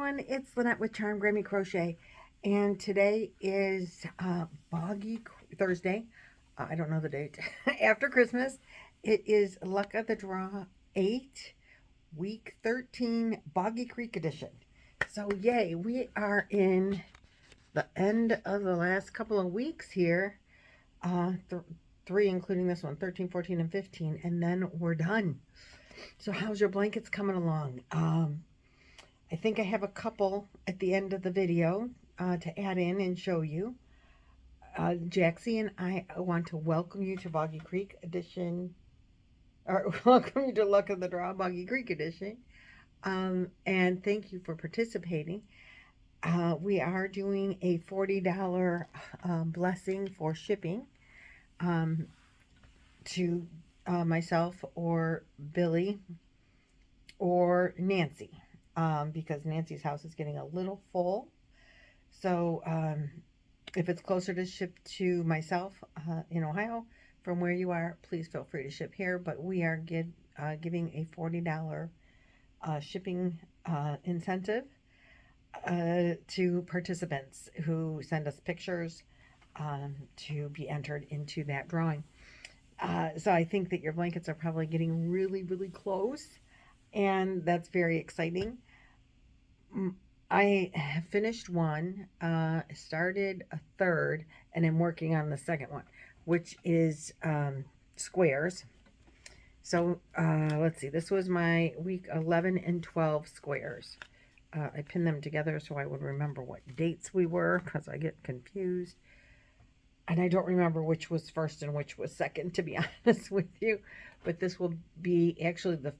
everyone, it's Lynette with Grammy Crochet, and today is Boggy Thursday. I don't know the date. After Christmas, it is Luck of the Draw 8, Week 13, Boggy Creek Edition. So, yay, we are in the end of the last couple of weeks here. Three, including this one, 13, 14, and 15, and then we're done. So, how's your blankets coming along? I think I have a couple at the end of the video to add in and show you. Jaxie and I want to welcome you to Boggy Creek Edition, or welcome you to Luck of the Draw Boggy Creek Edition, and thank you for participating. We are doing a $40 blessing for shipping to myself or Billy or Nancy. Because Nancy's house is getting a little full. So if it's closer to ship to myself in Ohio from where you are, please feel free to ship here. But we are giving a $40 shipping incentive to participants who send us pictures to be entered into that drawing. So I think that your blankets are probably getting really, really close. And that's very exciting. I have finished one, started a third, and I'm working on the second one, which is squares. So let's see, this was my week 11 and 12 squares. I pinned them together so I would remember what dates we were, because I get confused. And I don't remember which was first and which was second, to be honest with you. But this will be actually the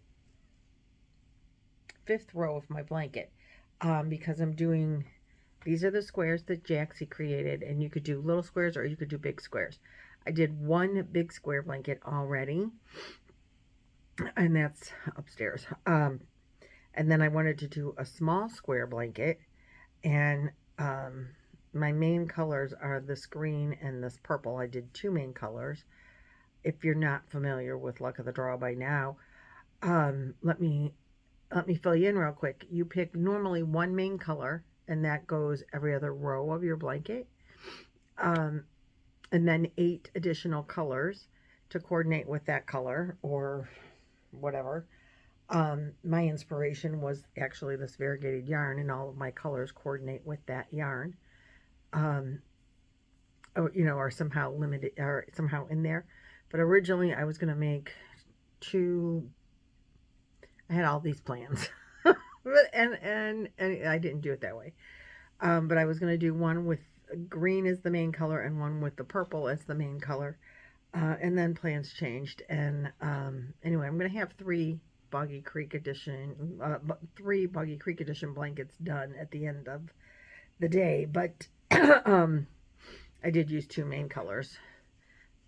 fifth row of my blanket, because I'm doing, these are the squares that Jaxie created, and you could do little squares or you could do big squares. I did one big square blanket already, and that's upstairs. And then I wanted to do a small square blanket, and my main colors are this green and this purple. I did two main colors. If you're not familiar with Luck of the Draw by now, let me fill you in real quick. You pick normally one main color, and that goes every other row of your blanket. And then 8 additional colors to coordinate with that color or whatever. My inspiration was actually this variegated yarn, and all of my colors coordinate with that yarn. Or somehow limited or somehow in there. But originally I was going to make 2. I had all these plans, and I didn't do it that way. But I was going to do one with green as the main color and one with the purple as the main color. And then plans changed. And anyway, I'm going to have 3 Boggy Creek Edition blankets done at the end of the day. But I did use 2 main colors,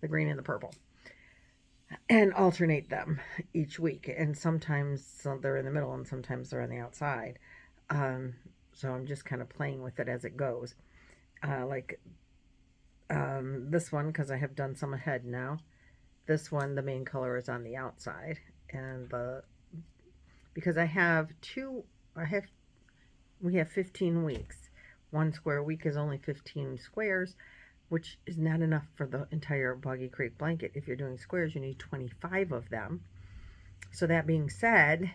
the green and the purple, and alternate them each week. And sometimes they're in the middle and sometimes they're on the outside. So I'm just kind of playing with it as it goes. This one, because I have done some ahead now. This one, the main color is on the outside. And because we have 15 weeks. 1 square week is only 15 squares, which is not enough for the entire Boggy Creek blanket. If you're doing squares, you need 25 of them. So that being said,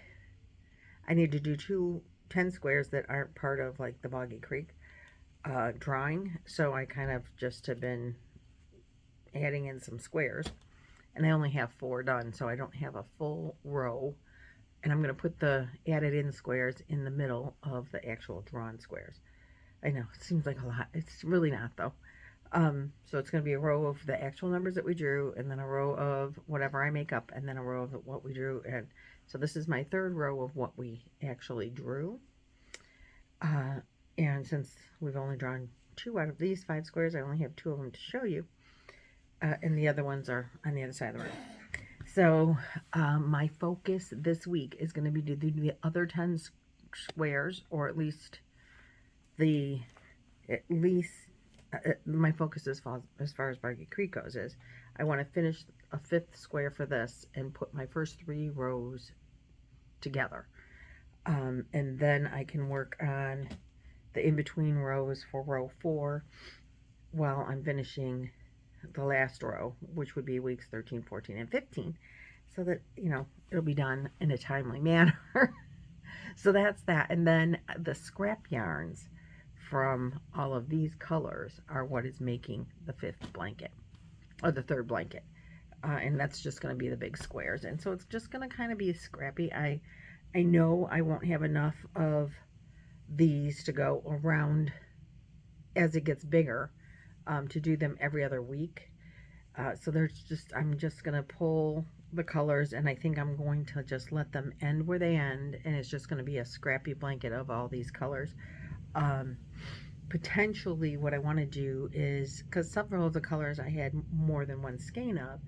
I need to do 10 squares that aren't part of like the Boggy Creek drawing. So I kind of just have been adding in some squares, and I only have 4 done, so I don't have a full row. And I'm going to put the added in squares in the middle of the actual drawn squares. I know, it seems like a lot. It's really not, though. So it's going to be a row of the actual numbers that we drew, and then a row of whatever I make up, and then a row of what we drew. And so this is my 3rd row of what we actually drew. And since we've only drawn 2 out of these 5 squares, I only have 2 of them to show you. And the other ones are on the other side of the room. So my focus this week is going to be to do the other 10 squares, or at least my focus as far as Boggy Creek goes is I want to finish a 5th square for this and put my first 3 rows together. And then I can work on the in-between rows for row 4 while I'm finishing the last row, which would be weeks 13, 14, and 15, so that, you know, it'll be done in a timely manner. So that's that. And then the scrap yarns from all of these colors are what is making the 5th blanket, or the 3rd blanket. And that's just going to be the big squares. And so it's just going to kind of be scrappy. I know I won't have enough of these to go around as it gets bigger, to do them every other week. So I'm just going to pull the colors, and I think I'm going to just let them end where they end, and it's just going to be a scrappy blanket of all these colors. Potentially what I want to do is, because several of the colors I had more than one skein of,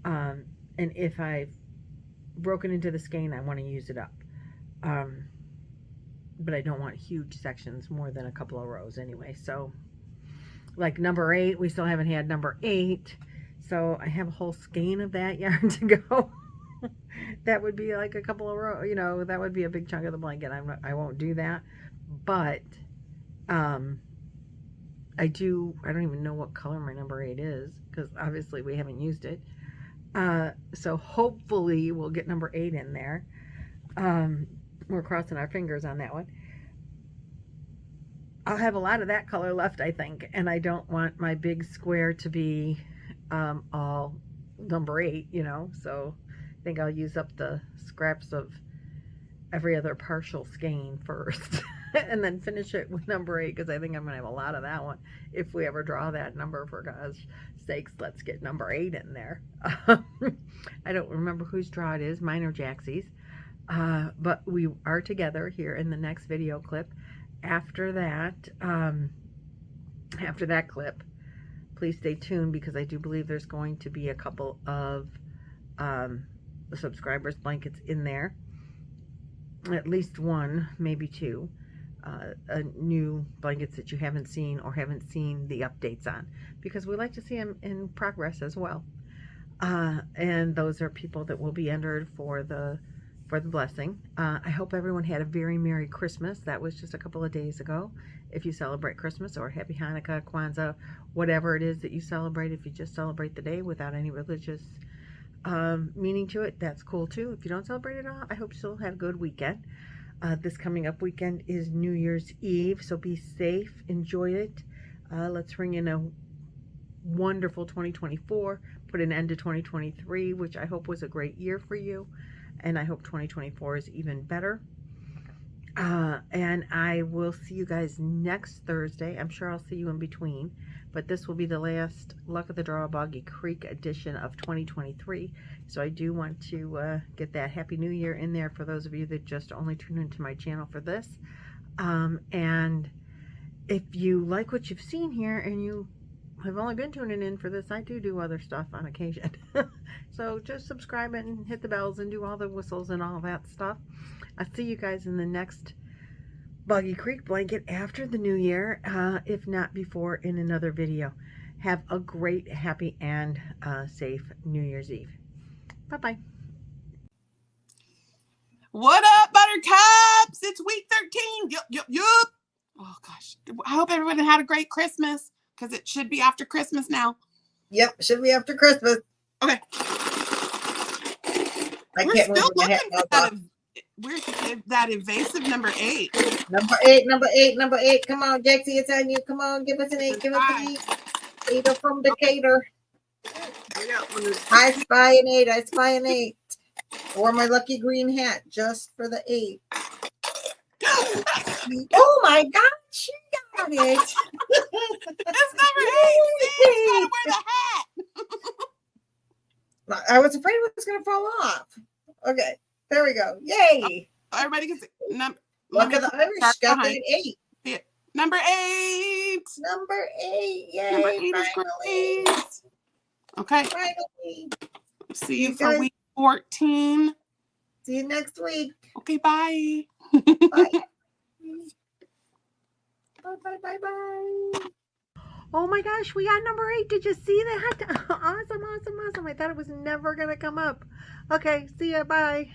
and if I've broken into the skein, I want to use it up. But I don't want huge sections, more than a couple of rows anyway. So like number 8, we still haven't had number 8. So I have a whole skein of that yarn to go. That would be like a couple of rows, you know, that would be a big chunk of the blanket. I won't do that. But I don't even know what color my number 8 is, because obviously we haven't used it. So hopefully we'll get number 8 in there. We're crossing our fingers on that one. I'll have a lot of that color left, I think, and I don't want my big square to be all number 8, you know, so I think I'll use up the scraps of every other partial skein first and then finish it with number 8, because I think I'm going to have a lot of that one. If we ever draw that number, for God's sakes, let's get number 8 in there. I don't remember whose draw it is, mine or Jaxie's, but we are together here in the next video clip. After that clip, please stay tuned, because I do believe there's going to be a couple of the subscribers blankets in there, at least one, maybe 2, new blankets that you haven't seen or haven't seen the updates on, because we like to see them in progress as well. And those are people that will be entered for the blessing. I hope everyone had a very Merry Christmas. That was just a couple of days ago. If you celebrate Christmas, or Happy Hanukkah, Kwanzaa, whatever it is that you celebrate, if you just celebrate the day without any religious meaning to it, that's cool too. If you don't celebrate it all, I hope you still had a good weekend. This coming up weekend is New Year's Eve, so be safe, enjoy it. Let's ring in a wonderful 2024, put an end to 2023, which I hope was a great year for you. And I hope 2024 is even better. And I will see you guys next Thursday. I'm sure I'll see you in between. But this will be the last Luck of the Draw Boggy Creek edition of 2023. So I do want to get that Happy New Year in there for those of you that just only tuned into my channel for this. And if you like what you've seen here, and you have only been tuning in for this, I do other stuff on occasion. So just subscribe and hit the bells and do all the whistles and all that stuff. I'll see you guys in the next Boggy Creek blanket after the new year, if not before, in another video. Have a great, happy, and safe New Year's Eve. Bye-bye. What up, Buttercups? It's week 13. Yup. Oh, gosh. I hope everyone had a great Christmas, because it should be after Christmas now. Yep, should be after Christmas. Okay. We're still looking for that evasive number 8. Number 8. Come on, Jaxie, it's on you. Come on, give us an 8. Give us an 8. 8 from Decatur. I spy an 8. Or my lucky green hat, just for the 8. Oh my God, she got it. That's number 8. You gotta wear the hat. I was afraid it was going to fall off. Okay, there we go. Yay. Everybody can see. Luck of the Irish got that 8. Yeah. Number 8. Number 8. Yay. Number 8 is great. Okay. Finally. See you for week 14. See you next week. Okay, bye. Bye. Bye. Oh my gosh, we got number 8. Did you see that? Awesome. I thought it was never going to come up. Okay, see ya. Bye.